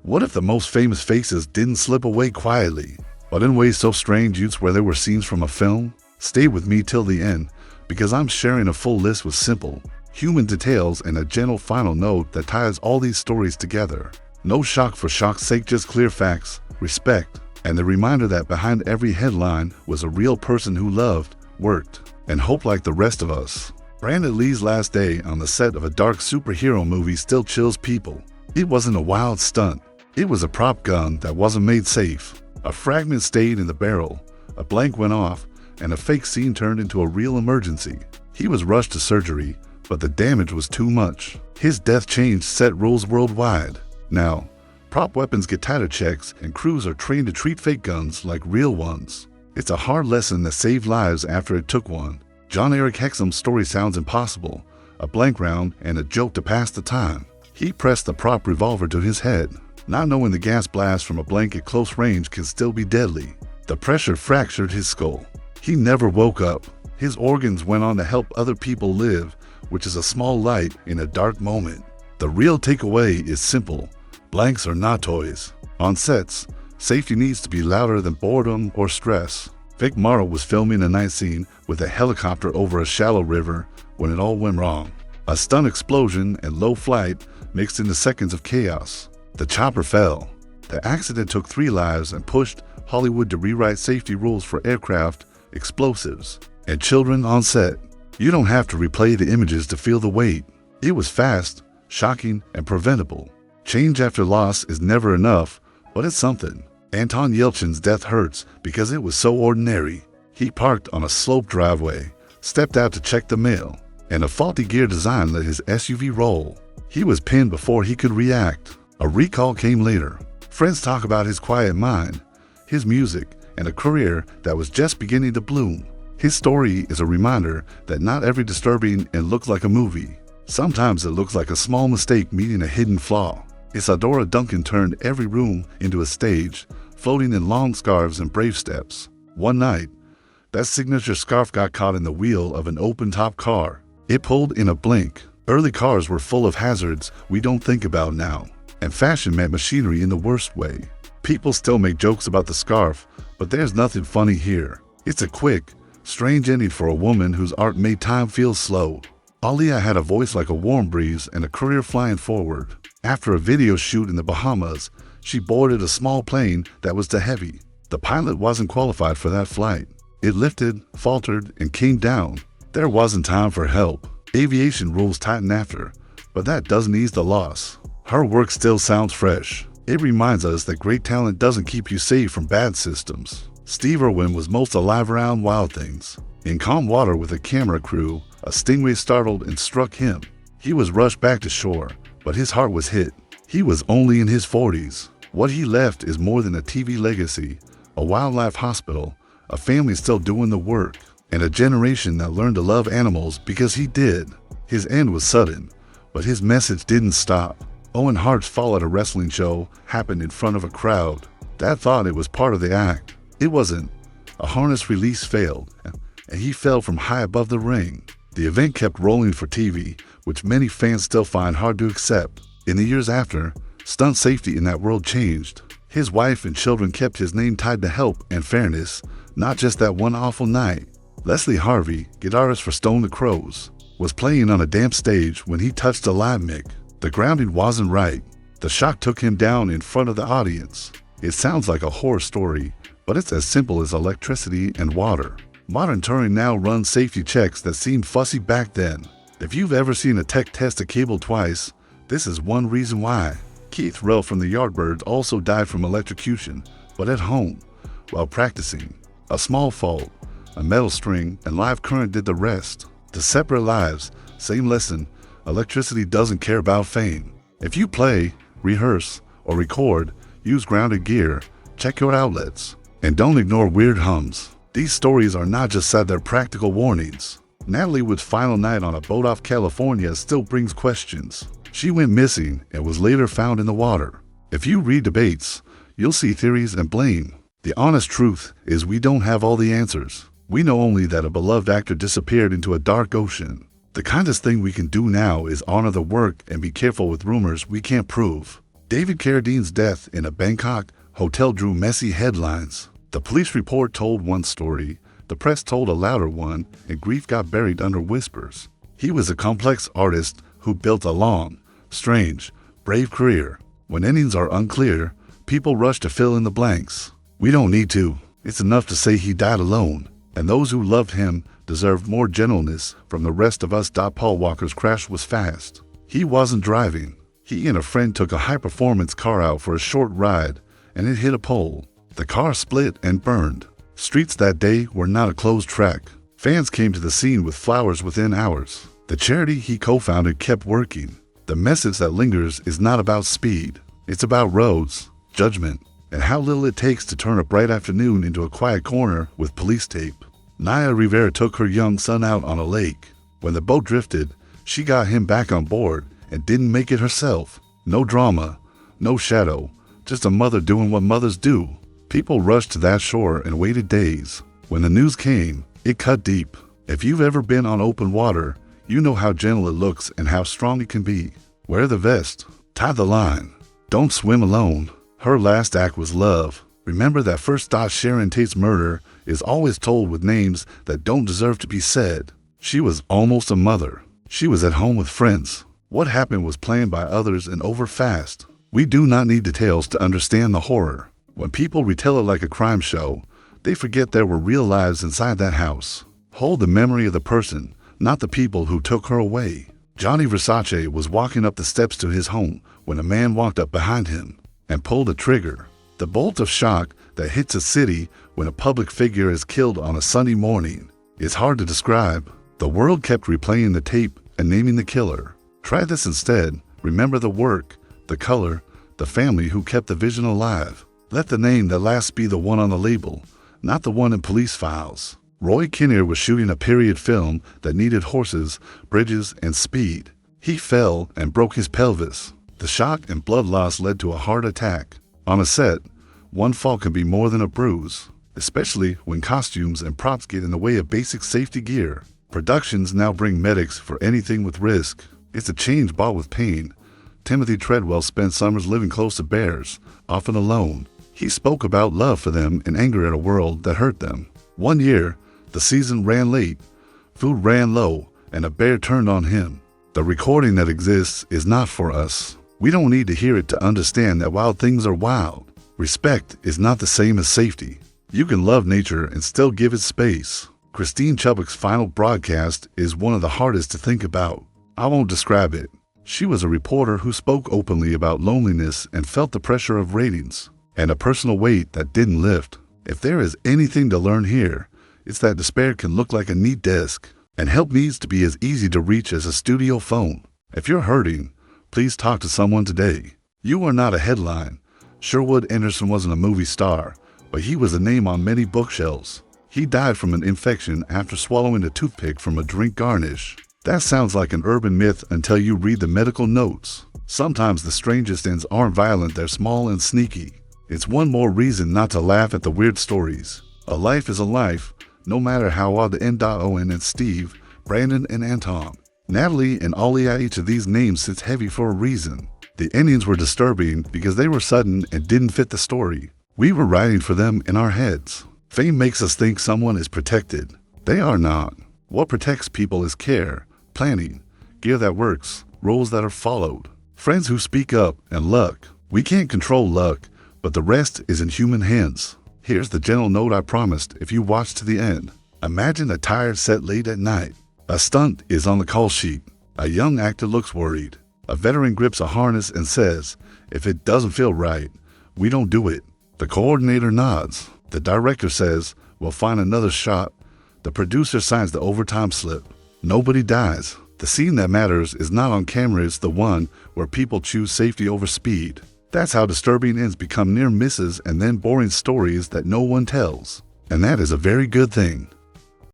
What if the most famous faces didn't slip away quietly, but in ways so strange you'd swear they were scenes from a film? Stay with me till the end, because I'm sharing a full list with simple, human details and a gentle final note that ties all these stories together. No shock for shock's sake, just clear facts, respect, and the reminder that behind every headline was a real person who loved, worked, and hoped like the rest of us. Brandon Lee's last day on the set of a dark superhero movie still chills people. It wasn't a wild stunt. It was a prop gun that wasn't made safe. A fragment stayed in the barrel, a blank went off, and a fake scene turned into a real emergency. He was rushed to surgery, but the damage was too much. His death changed set rules worldwide. Now, prop weapons get tighter checks and crews are trained to treat fake guns like real ones. It's a hard lesson that saved lives after it took one. John Eric Hexum's story sounds impossible, a blank round and a joke to pass the time. He pressed the prop revolver to his head, not knowing the gas blast from a blank at close range can still be deadly. The pressure fractured his skull. He never woke up. His organs went on to help other people live, which is a small light in a dark moment. The real takeaway is simple. Blanks are not toys. On sets, safety needs to be louder than boredom or stress. Vic Morrow was filming a night scene with a helicopter over a shallow river when it all went wrong. A stunt explosion and low flight mixed into seconds of chaos. The chopper fell. The accident took 3 lives and pushed Hollywood to rewrite safety rules for aircraft, explosives, and children on set. You don't have to replay the images to feel the weight. It was fast, shocking, and preventable. Change after loss is never enough, but it's something. Anton Yelchin's death hurts because it was so ordinary. He parked on a sloped driveway, stepped out to check the mail, and a faulty gear design let his SUV roll. He was pinned before he could react. A recall came later. Friends talk about his quiet mind, his music, and a career that was just beginning to bloom. His story is a reminder that not every disturbing and looks like a movie. Sometimes it looks like a small mistake meeting a hidden flaw. Isadora Duncan turned every room into a stage, floating in long scarves and brave steps. One night, that signature scarf got caught in the wheel of an open-top car. It pulled in a blink. Early cars were full of hazards we don't think about now, and fashion meant machinery in the worst way. People still make jokes about the scarf, but there's nothing funny here. It's a quick, strange ending for a woman whose art made time feel slow. Aaliyah had a voice like a warm breeze and a career flying forward. After a video shoot in the Bahamas, she boarded a small plane that was too heavy. The pilot wasn't qualified for that flight. It lifted, faltered, and came down. There wasn't time for help. Aviation rules tighten after, but that doesn't ease the loss. Her work still sounds fresh. It reminds us that great talent doesn't keep you safe from bad systems. Steve Irwin was most alive around wild things. In calm water with a camera crew, a stingray startled and struck him. He was rushed back to shore, but his heart was hit. He was only in his 40s. What he left is more than a TV legacy, a wildlife hospital, a family still doing the work, and a generation that learned to love animals because he did. His end was sudden, but his message didn't stop. Owen Hart's fall at a wrestling show happened in front of a crowd. Dad thought it was part of the act. It wasn't. A harness release failed, and he fell from high above the ring. The event kept rolling for TV, which many fans still find hard to accept. In the years after, stunt safety in that world changed. His wife and children kept his name tied to help and fairness, not just that one awful night. Leslie Harvey, guitarist for Stone the Crows, was playing on a damp stage when he touched a live mic. The grounding wasn't right. The shock took him down in front of the audience. It sounds like a horror story, but it's as simple as electricity and water. Modern touring now runs safety checks that seemed fussy back then. If you've ever seen a tech test a cable twice, this is one reason why. Keith Rell from the Yardbirds also died from electrocution, but at home, while practicing. A small fault, a metal string, and live current did the rest. To separate lives, same lesson, electricity doesn't care about fame. If you play, rehearse, or record, use grounded gear, check your outlets, and don't ignore weird hums. These stories are not just sad, they're practical warnings. Natalie Wood's final night on a boat off California still brings questions. She went missing and was later found in the water. If you read debates, you'll see theories and blame. The honest truth is we don't have all the answers. We know only that a beloved actor disappeared into a dark ocean. The kindest thing we can do now is honor the work and be careful with rumors we can't prove. David Carradine's death in a Bangkok hotel drew messy headlines. The police report told one story, the press told a louder one, and grief got buried under whispers. He was a complex artist who built a long, strange, brave career. When endings are unclear, people rush to fill in the blanks. We don't need to. It's enough to say he died alone, and those who loved him deserved more gentleness from the rest of us. Paul Walker's crash was fast. He wasn't driving. He and a friend took a high-performance car out for a short ride, and it hit a pole. The car split and burned. Streets that day were not a closed track. Fans came to the scene with flowers within hours. The charity he co-founded kept working. The message that lingers is not about speed. It's about roads, judgment, and how little it takes to turn a bright afternoon into a quiet corner with police tape. Naya Rivera took her young son out on a lake. When the boat drifted, she got him back on board and didn't make it herself. No drama, no shadow, just a mother doing what mothers do. People rushed to that shore and waited days. When the news came, it cut deep. If you've ever been on open water, you know how gentle it looks and how strong it can be. Wear the vest, tie the line, don't swim alone. Her last act was love. Remember that first. Sharon Tate's murder is always told with names that don't deserve to be said. She was almost a mother. She was at home with friends. What happened was planned by others and over fast. We do not need details to understand the horror. When people retell it like a crime show, they forget there were real lives inside that house. Hold the memory of the person, not the people who took her away. Johnny Versace was walking up the steps to his home when a man walked up behind him and pulled a trigger. The bolt of shock that hits a city when a public figure is killed on a Sunday morning is hard to describe. The world kept replaying the tape and naming the killer. Try this instead. Remember the work, the color, the family who kept the vision alive. Let the name that lasts be the one on the label, not the one in police files. Roy Kinnear was shooting a period film that needed horses, bridges, and speed. He fell and broke his pelvis. The shock and blood loss led to a heart attack. On a set, one fall can be more than a bruise, especially when costumes and props get in the way of basic safety gear. Productions now bring medics for anything with risk. It's a change bought with pain. Timothy Treadwell spent summers living close to bears, often alone. He spoke about love for them and anger at a world that hurt them. One year, the season ran late, food ran low, and a bear turned on him. The recording that exists is not for us. We don't need to hear it to understand that while things are wild, respect is not the same as safety. You can love nature and still give it space. Christine Chubbuck's final broadcast is one of the hardest to think about. I won't describe it. She was a reporter who spoke openly about loneliness and felt the pressure of ratings and a personal weight that didn't lift. If there is anything to learn here, it's that despair can look like a neat desk, and help needs to be as easy to reach as a studio phone. If you're hurting, please talk to someone today. You are not a headline. Sherwood Anderson wasn't a movie star, but he was a name on many bookshelves. He died from an infection after swallowing a toothpick from a drink garnish. That sounds like an urban myth until you read the medical notes. Sometimes the strangest ends aren't violent, they're small and sneaky. It's one more reason not to laugh at the weird stories. A life is a life, no matter how odd the end. Owen and Steve, Brandon and Anton, Natalie and Ollie. Each of these names sits heavy for a reason. The endings were disturbing because they were sudden and didn't fit the story. We were writing for them in our heads. Fame makes us think someone is protected. They are not. What protects people is care, planning, gear that works, rules that are followed, friends who speak up, and luck. We can't control luck, but the rest is in human hands. Here's the gentle note I promised if you watch to the end. Imagine a tired set late at night. A stunt is on the call sheet. A young actor looks worried. A veteran grips a harness and says, "If it doesn't feel right, we don't do it." The coordinator nods. The director says, "We'll find another shot." The producer signs the overtime slip. Nobody dies. The scene that matters is not on camera, it's the one where people choose safety over speed. That's how disturbing ends become near misses and then boring stories that no one tells. And that is a very good thing.